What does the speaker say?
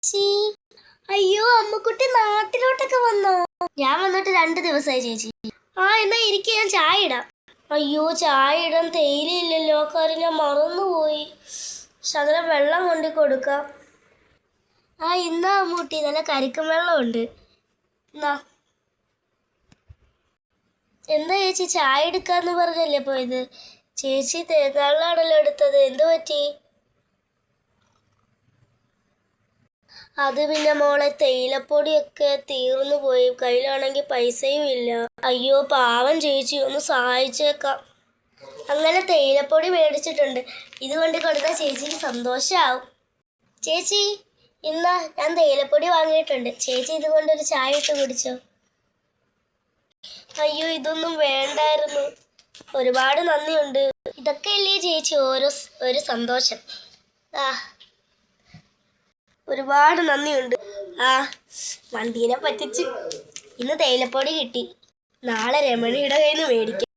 ചേച്ചി, അയ്യോ അമ്മുക്കുട്ടി നാട്ടിലോട്ടൊക്കെ വന്നോ? ഞാൻ വന്നിട്ട് 2 ദിവസമായി ചേച്ചി. എന്നാ ഇരിക്കുക, ഞാൻ ചായ ഇടാം. അയ്യോ ചായ ഇടാൻ തേയിലയില്ലല്ലോ, കാര്യം ഞാൻ മറന്നുപോയി. ശകലം വെള്ളം കൊണ്ടു കൊടുക്കാം. ഇന്നാ അമ്മൂട്ടി നല്ല കരിക്കും വെള്ളമുണ്ട്. എന്നാ എന്താ ചേച്ചി ചായ എടുക്കാന്ന് പറഞ്ഞല്ലേ പോയത്? ചേച്ചി തേങ്ങാളാണല്ലോ എടുത്തത്, എന്തു പറ്റി? അത് പിന്നെ മോളെ തേയിലപ്പൊടിയൊക്കെ തീർന്നു പോയി, കയ്യിലാണെങ്കിൽ പൈസയും ഇല്ല. അയ്യോ പാവം ചേച്ചി, ഒന്ന് സഹായിച്ചേക്കാം. അങ്ങനെ തേയിലപ്പൊടി മേടിച്ചിട്ടുണ്ട്, ഇത് കൊണ്ട് കൊടുത്താൽ ചേച്ചിക്ക് സന്തോഷമാവും. ചേച്ചി ഇന്നാ ഞാൻ തേയിലപ്പൊടി വാങ്ങിയിട്ടുണ്ട്, ചേച്ചി ഇതുകൊണ്ടൊരു ചായ ഇട്ട് കുടിച്ചോ. അയ്യോ ഇതൊന്നും വേണ്ടായിരുന്നു, ഒരുപാട് നന്ദിയുണ്ട്. ഇതൊക്കെ അല്ലേ ചേച്ചി ഒരു സന്തോഷം. ഒരുപാട് നന്ദിയുണ്ട്. വണ്ടീനെ പറ്റിച്ച്. ഇന്ന് തേയിലപ്പൊടി കിട്ടി, നാളെ രമണിയുടെ കയ്യിൽ നിന്ന് മേടിക്കാം.